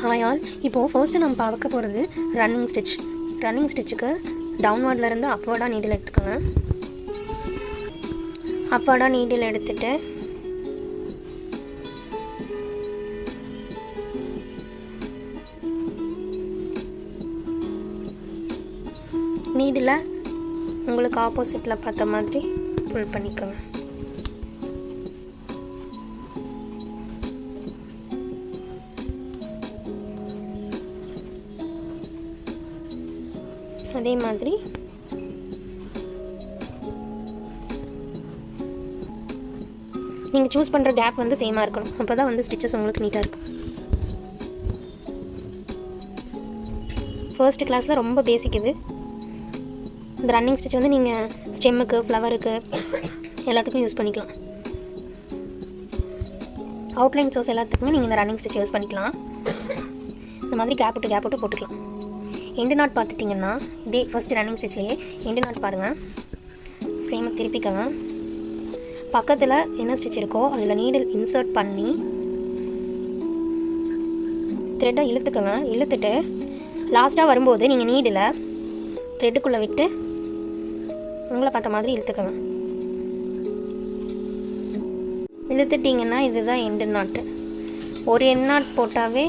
Hi all. இப்போது first நம்ம பார்க்க போகிறது ரன்னிங் ஸ்டிச். ரன்னிங் ஸ்டிச்சுக்கு டவுன்வர்ட்லேருந்து அப்வர்டாக நீடில் எடுத்துக்கோங்க. அப்வர்டாக நீடில் எடுத்துகிட்டு நீடில் உங்களுக்கு ஆப்போசிட்டில் பார்த்த மாதிரி புல் பண்ணிக்கோங்க. அதே மாதிரி நீங்கள் சூஸ் பண்ணுற கேப் வந்து சேமாக இருக்கணும். அப்போ தான் வந்து ஸ்டிச்சஸ் உங்களுக்கு நீட்டாக இருக்கும். ஃபர்ஸ்ட் கிளாஸில் ரொம்ப பேசிக் இது. இந்த ரன்னிங் ஸ்டிச் வந்து நீங்கள் ஸ்டெம்முக்கு, ஃப்ளவருக்கு எல்லாத்துக்கும் யூஸ் பண்ணிக்கலாம். அவுட்லைன் சோர்ஸ் எல்லாத்துக்குமே நீங்கள் இந்த ரன்னிங் ஸ்டிச் யூஸ் பண்ணிக்கலாம். இந்த மாதிரி கேப் விட்டு போட்டுக்கலாம். எண்டு நாட் பார்த்துட்டிங்கன்னா இதே ஃபஸ்ட்டு ரன்னிங் ஸ்டிச்லேயே எண்டு நாட் பாருங்கள். ஃப்ரேமை திருப்பிக்கங்க. பக்கத்தில் என்ன ஸ்டிச் இருக்கோ அதில் நீடில் இன்சர்ட் பண்ணி த்ரெட்டை இழுத்துக்கங்க. இழுத்துட்டு லாஸ்ட்டாக வரும்போது நீங்கள் நீடில் த்ரெட்டுக்குள்ளே விட்டு உங்களை பார்த்த மாதிரி இழுத்துக்கங்க. இழுத்துட்டிங்கன்னா இதுதான் எண்டு நாட்டு. ஒரு எண்ட் நாட் போட்டாவே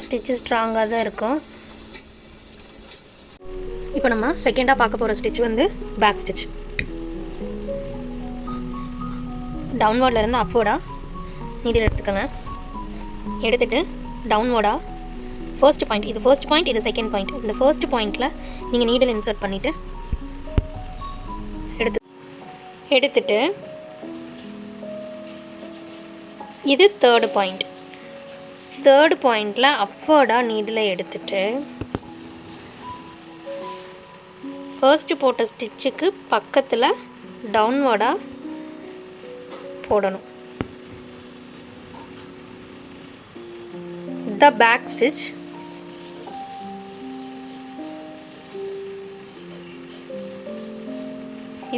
ஸ்டிச்சு ஸ்ட்ராங்காக தான் இருக்கும். இப்போ நம்ம செகண்டாக பார்க்க போகிற ஸ்டிச் வந்து பேக் ஸ்டிச். டவுன்வர்ட்லேருந்து அப்வர்டாக நீடில் எடுத்துக்கோங்க. எடுத்துகிட்டு டவுன்வர்டாக ஃபர்ஸ்ட் பாயிண்ட், இது ஃபர்ஸ்ட் பாயிண்ட், இது செகண்ட் பாயிண்ட். இந்த ஃபர்ஸ்ட் பாயிண்டில் நீங்கள் நீடில் இன்சர்ட் பண்ணிவிட்டு எடுத்துட்டு இது தேர்டு பாயிண்ட். தேர்டு பாயிண்டில் அப்வர்டாக நீடில் எடுத்துட்டு ஃபர்ஸ்ட்டு போட்ட ஸ்டிச்சுக்கு பக்கத்தில் டவுன்வர்டாக போடணும். The back stitch.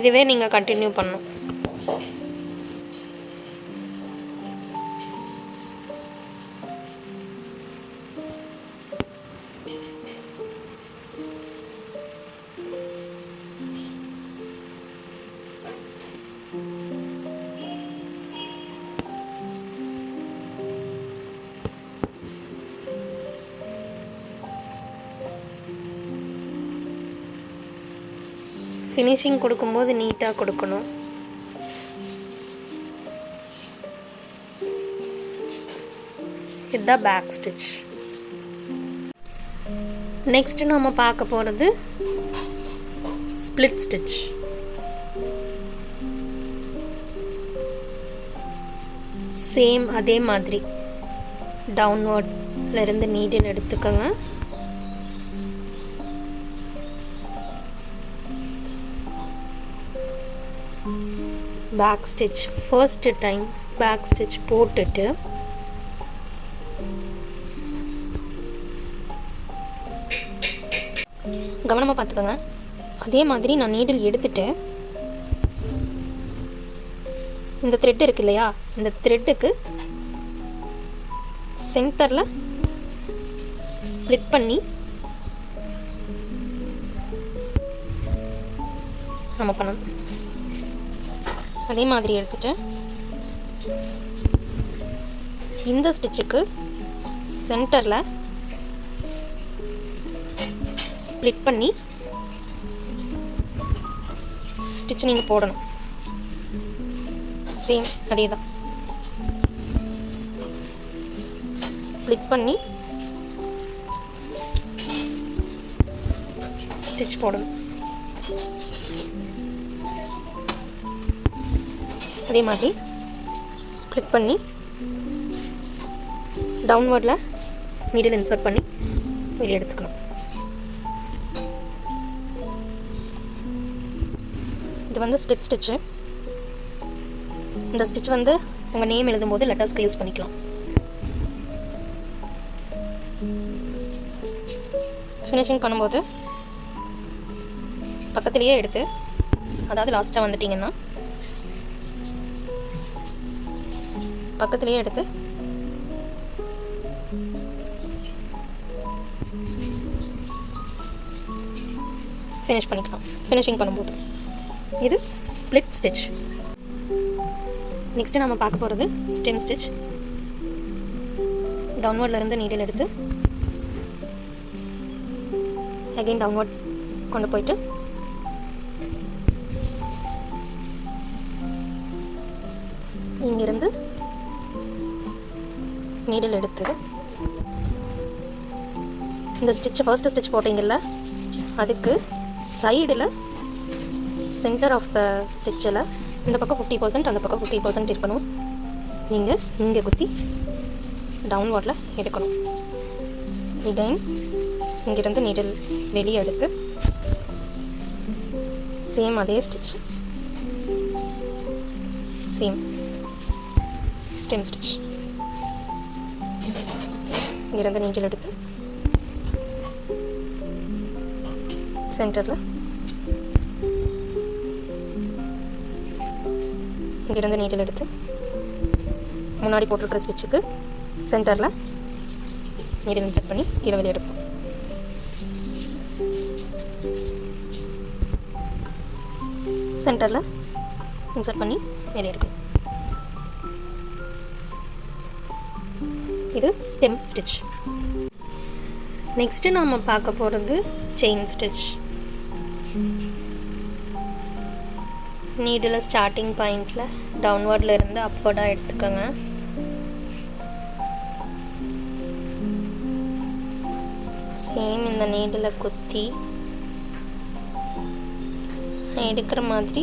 இதுவே நீங்கள் கண்டினியூ பண்ணணும். ஃபினிஷிங் கொடுக்கும்போது நீட்டாக கொடுக்கணும். இதுதான் பேக் ஸ்டிச். நெக்ஸ்ட் நம்ம பார்க்க போகிறது ஸ்ப்ளிட் ஸ்டிச். சேம் அதே மாதிரி டவுன்வர்ட்லேருந்து நீடில் எடுத்துக்கோங்க. Back stitch first time back stitch போட்டுட்டு கவனமாக பார்த்துக்கோங்க. அதே மாதிரி நான் நீடில் எடுத்துட்டு இந்த த்ரெட் இருக்கு இல்லையா, இந்த த்ரெட்டுக்கு சென்டரில் ஸ்ப்ளிட் பண்ணி நம்ம பண்ணணும். அதே மாதிரி எடுத்துட்டு இந்த ஸ்டிச்சுக்கு சென்டரில் ஸ்ப்ளிட் பண்ணி ஸ்டிச் நீங்கள் போடணும். சேம் அதே தான். ஸ்ப்ளிட் பண்ணி ஸ்டிச் போடணும். அதே மாதிரி ஸ்ப்ளிட் பண்ணி டவுன்வர்டில் நீடில் இன்சர்ட் பண்ணி வெளியே எடுத்துக்கணும். இது வந்து ஸ்ப்ளிட் ஸ்டிச்சு. இந்த ஸ்டிச் வந்து உங்கள் நேம் எழுதும்போது லெட்டர்ஸ்க்கு யூஸ் பண்ணிக்கலாம். ஃபினிஷிங் பண்ணும்போது பக்கத்துலேயே எடுத்து, அதாவது லாஸ்ட்டாக வந்துட்டிங்கன்னா பக்கத்துலேயே எடுத்து ஃபினிஷ் பண்ணிக்கலாம். ஃபினிஷிங் பண்ணும்போது இது ஸ்ப்ளிட் ஸ்டிச். நெக்ஸ்ட்டு நம்ம பார்க்க போகிறது ஸ்டெம் ஸ்டிச். டவுன்வர்ட்லேருந்து நீடில் எடுத்து அகைன் டவுன்வர்ட் கொண்டு போயிட்டு இங்கிருந்து நீடில் எடுத்து இந்த ஸ்டிச் ஃபர்ஸ்ட் ஸ்டிச் போட்டிங்கல்ல அதுக்கு சைடில் சென்டர் ஆஃப் த ஸ்டிச்சில் இந்த பக்கம் 50% அந்த பக்கம் 50% இருக்கணும். நீங்கள் இங்கே குத்தி டவுன்வர்டில் எடுக்கணும். இகைன் இங்கிருந்து நீடில் வெளியே எடுத்து சேம் அதே ஸ்டிச், சேம் ஸ்டெம் ஸ்டிச். இங்கிருந்து நீடில் எடுத்து சென்டரில் இங்கிருந்து நீடில் எடுத்து முன்னாடி போட்டிருக்கிற ஸ்டிச்சுக்கு சென்டரில் நீடில் இன்சர்ட் பண்ணி கீழே வெளியே எடுப்போம். சென்டரில் இன்சர்ட் பண்ணி வெளியே எடுக்கணும். இது ஸ்டெம் ஸ்டிச். நெக்ஸ்ட்டு நாம் பார்க்க போகிறது செயின் ஸ்டிச். நீடில் ஸ்டார்டிங் பாயிண்டில் டவுன்வர்டில் இருந்து அப்வர்டாக எடுத்துக்கோங்க. சேம் இந்த நீடில் குத்தி எடுக்கிற மாதிரி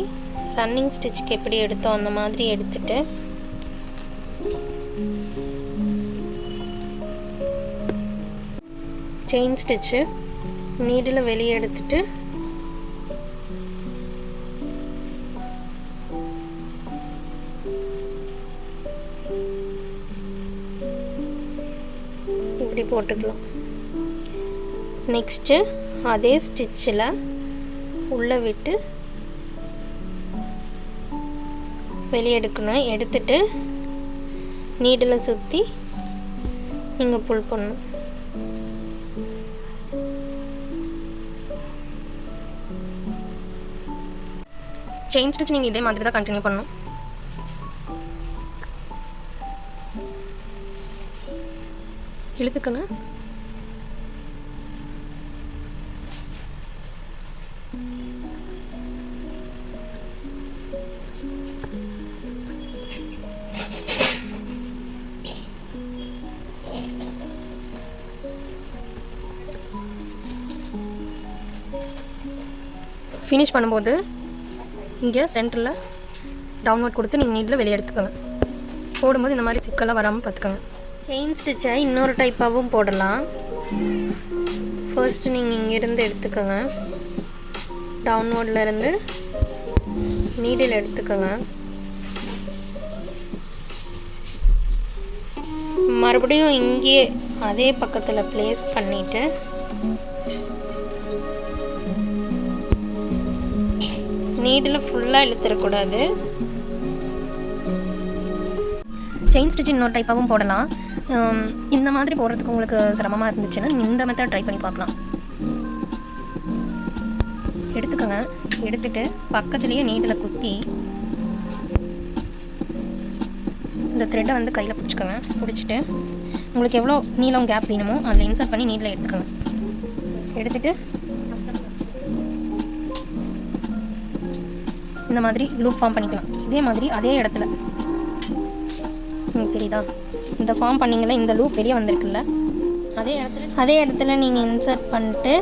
ரன்னிங் ஸ்டிச்சுக்கு எப்படி எடுத்தோம் அந்த மாதிரி எடுத்துட்டு செயின் ஸ்டிச்சு நீடில் வெளியே எடுத்துட்டு இப்படி போட்டுக்கலாம். நெக்ஸ்ட்டு அதே ஸ்டிச்சில் உள்ளே விட்டு வெளியே எடுக்கணும். எடுத்துட்டு நீடில் சுற்றி இங்கே புல் பண்ணணும். செயின் ஸ்டிச் நீங்கள் இதே மாதிரி தான் கண்டினியூ பண்ணணும். இழுத்துக்கங்க. ஃபினிஷ் பண்ணும்போது இங்கே சென்டரில் டவுன்வர்ட் கொடுத்து நீங்கள் நீடில் வெளியே எடுத்துக்கோங்க. போடும்போது இந்த மாதிரி சிக்கலாக வராமல் பார்த்துக்கோங்க. செயின் ஸ்டிச்சை இன்னொரு டைப்பாகவும் போடலாம். ஃபர்ஸ்ட்டு நீங்கள் இங்கேருந்து எடுத்துக்கோங்க. டவுன்வர்டில் இருந்து நீடில் எடுத்துக்கோங்க. மறுபடியும் இங்கே அதே பக்கத்தில் ப்ளேஸ் பண்ணிவிட்டு நீடில் ஃபுல்லாக இழுத்துடக்கூடாது. செயின் ஸ்டிச் இன்னொரு டைப்பாகவும் போடலாம். இந்த மாதிரி போடுறதுக்கு உங்களுக்கு சிரமமாக இருந்துச்சுன்னா நீங்கள் இந்த மெத்தட் ட்ரை பண்ணி பார்க்கலாம். எடுத்துக்கோங்க. எடுத்துட்டு பக்கத்துலேயே நீடில் குத்தி இந்த த்ரெட்டை வந்து கையில் பிடிச்சிக்கோங்க. பிடிச்சிட்டு உங்களுக்கு எவ்வளோ நீளம் கேப் வேணுமோ அதில் இன்சர்ட் பண்ணி நீடில் எடுத்துக்கோங்க. எடுத்துட்டு இந்த மாதிரி லூப் ஃபார்ம் பண்ணிக்கலாம். இதே மாதிரி அதே இடத்துல உங்களுக்கு தெரியுதா, இந்த ஃபார்ம் பண்ணிங்களே, இந்த லூப் வெளியே வந்திருக்குல்ல, அதே இடத்துல நீங்கள் இன்சர்ட் பண்ணிட்டு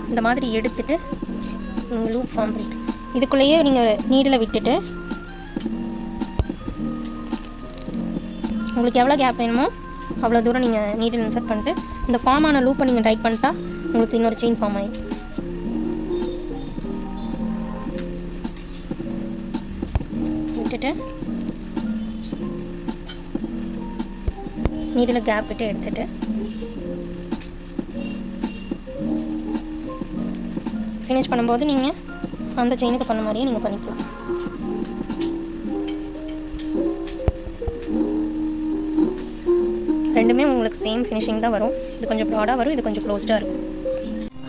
இந்த மாதிரி எடுத்துட்டு நீங்கள் லூப் ஃபார்ம் பண்ணிட்டு இதுக்குள்ளேயே நீங்கள் நீடில் விட்டுட்டு உங்களுக்கு எவ்வளோ கேப் வேணுமோ அவ்வளோ தூரம் நீங்கள் நீடில் இன்சர்ட் பண்ணிட்டு இந்த ஃபார்ம் ஆன லூப்பை நீங்கள் டைட் பண்ணிட்டா உங்களுக்கு இன்னொரு செயின் ஃபார்ம் ஆகிடும். விட்டுட்டு நீடில் கேப் விட்டு எடுத்துட்டு ஃபினிஷ் பண்ணும்போது நீங்கள் அந்த செயினுக்கு பண்ண மாதிரியே நீங்கள் பண்ணிக்கலாம். ரெண்டுமே உங்களுக்கு சேம் ஃபினிஷிங் தான் வரும். இது கொஞ்சம் ப்ராடாக வரும், இது கொஞ்சம் க்ளோஸ்டாக இருக்கும்.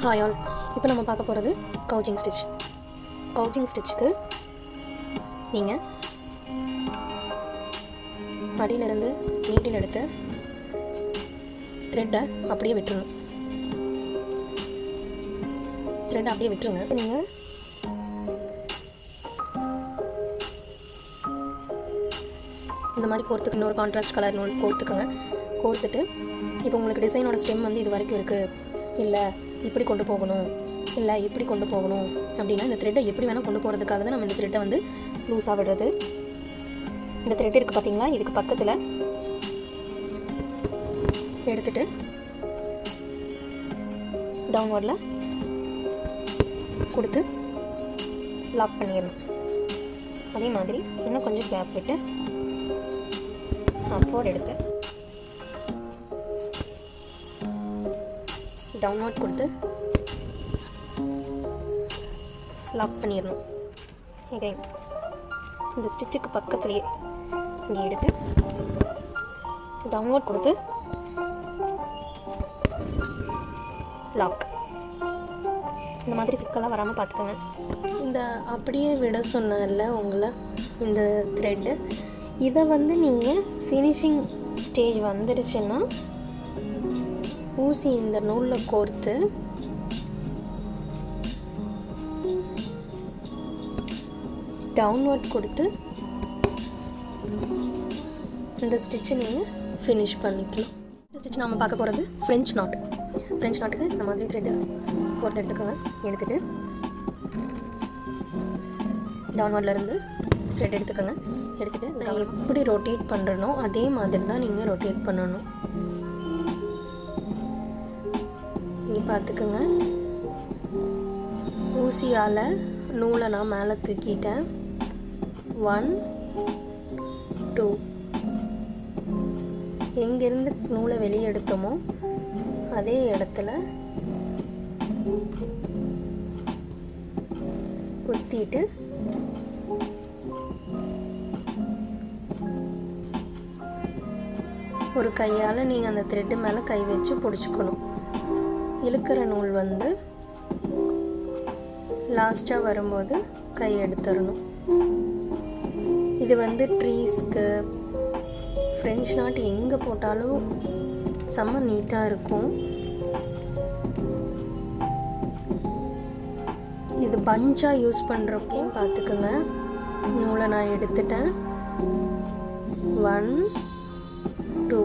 ஹாய் ஆல், இப்போ நம்ம பார்க்க போகிறது கவுச்சிங் ஸ்டிச். கவுச்சிங் ஸ்டிச்சுக்கு நீங்கள் அடியிலிருந்து நீட்டில் எடுத்து த்ரெட்டை அப்படியே விட்டுருணும். த்ரெட்டை அப்படியே விட்டுருங்க. நீங்கள் இந்த மாதிரி கோர்த்துக்கு இன்னொரு கான்ட்ராஸ்ட் கலர் நூல் கோர்த்துக்குங்க. கோர்த்துட்டு இப்போ உங்களுக்கு டிசைனோட ஸ்டெம் வந்து இது வரைக்கும் இருக்குது, இல்லை இப்படி கொண்டு போகணும், இல்லை இப்படி கொண்டு போகணும் அப்படின்னா இந்த த்ரெட்டை எப்படி வேணால் கொண்டு போகிறதுக்காக தான் நம்ம இந்த த்ரெட்டை வந்து லூஸாக விடுறது. இந்த த்ரெட் இருக்குது பார்த்தீங்களா, இதுக்கு பக்கத்தில் எடுத்துகிட்டு டவுன்வர்டில் கொடுத்து லாக் பண்ணிடணும். அதே மாதிரி இன்னும் கொஞ்சம் கேப் விட்டு அப்வர்ட் எடுத்து டவுன்வர்ட் கொடுத்து லாக் பண்ணிடணும். அகைன் இந்த ஸ்டிச்சுக்கு பக்கத்துலேயே இங்கே எடுத்து டவுன்வர்ட் கொடுத்து லாக். இந்த மாதிரி சிக்கலாக வராமல் பார்த்துக்கோங்க. இந்த அப்படியே விட சொன்னல உங்களை இந்த த்ரெட்டு, இதை வந்து நீங்கள் ஃபினிஷிங் ஸ்டேஜ் வந்துடுச்சுன்னா ஊசி இந்த நூலில் கோர்த்து டவுன்வர்ட் கொடுத்து இந்த ஸ்டிச்சை நீங்கள் ஃபினிஷ் பண்ணிக்கலாம். இந்த ஸ்டிச் நாம் பார்க்க போகிறது ஃப்ரெஞ்ச் நாட். ஃப்ரெஞ்ச் நாட்டுக்கு இந்த மாதிரி த்ரெட்டு கோர்த்து எடுத்துக்கோங்க. எடுத்துகிட்டு டவுன்வர்ட்லேருந்து த்ரெட் எடுத்துக்கோங்க. எடுத்துகிட்டு நான் எப்படி ரொட்டேட் பண்ணுறனோ அதே மாதிரி தான் நீங்கள் ரொட்டேட் பண்ணணும். இங்கே பார்த்துக்கோங்க, ஊசியால் நூலை நான் மேலே தூக்கிட்டேன். 1 2 எங்கேருந்து நூலை வெளியே எடுத்தோமோ அதே இடத்துல குத்திட்டு ஒரு கையால் நீங்கள் அந்த த்ரெட்டு மேலே கை வச்சு பிடிச்சிக்கணும். இழுக்கிற நூல் வந்து லாஸ்ட்டாக வரும்போது கை எடுத்துடணும். இது வந்து ட்ரீஸ்க்கு ஃப்ரெஞ்ச் நாட் எங்கே போட்டாலும் செம்ம நீட்டாக இருக்கும். இது பஞ்சாக யூஸ் பண்ணுறப்பேன்னு பார்த்துக்குங்க. நூலை நான் எடுத்துட்டேன். 1 2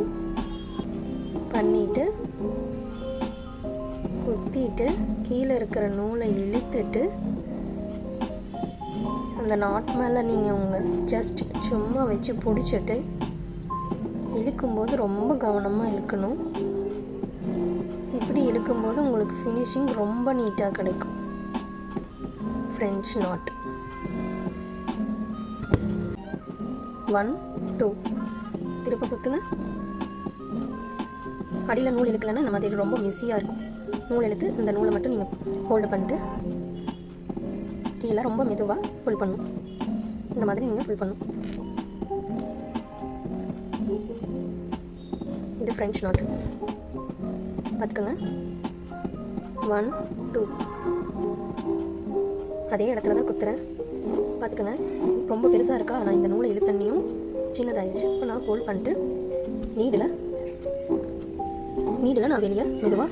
பண்ணிவிட்டு குத்திட்டு கீழே இருக்கிற நூலை இழுத்துட்டு அந்த நாட் மேலே நீங்கள் உங்கள் ஜஸ்ட் சும்மா வச்சு பிடிச்சிட்டு இழுக்கும்போது ரொம்ப கவனமாக இழுக்கணும். இப்படி இழுக்கும்போது உங்களுக்கு ஃபினிஷிங் ரொம்ப நீட்டாக கிடைக்கும். ஃப்ரெஞ்ச் நாட் 1 2 திருப்ப குத்துங்க. அடியில் நூல் இழுக்கலைன்னா இந்த மாதிரி ரொம்ப மெஸ்ஸியாக இருக்கும். நூல் எடுத்து இந்த நூலை மட்டும் நீங்கள் ஹோல்டு பண்ணிட்டு கீழே ரொம்ப மெதுவாக புல் பண்ணணும். இந்த மாதிரி நீங்கள் புல் பண்ணணும். இது ஃப்ரெஞ்ச் நாட் பார்த்துக்கோங்க. 1 2 அதே இடத்துல தான் குத்துறேன். பார்த்துக்கோங்க, ரொம்ப பெருசாக இருக்கா, நான் இந்த நூலை இழுத்தண்ணியும் சின்னதாகிடுச்சு. இப்போ நான் ஹோல்ட் பண்ணிட்டு நீடில் நான் வெளியே மெதுவாக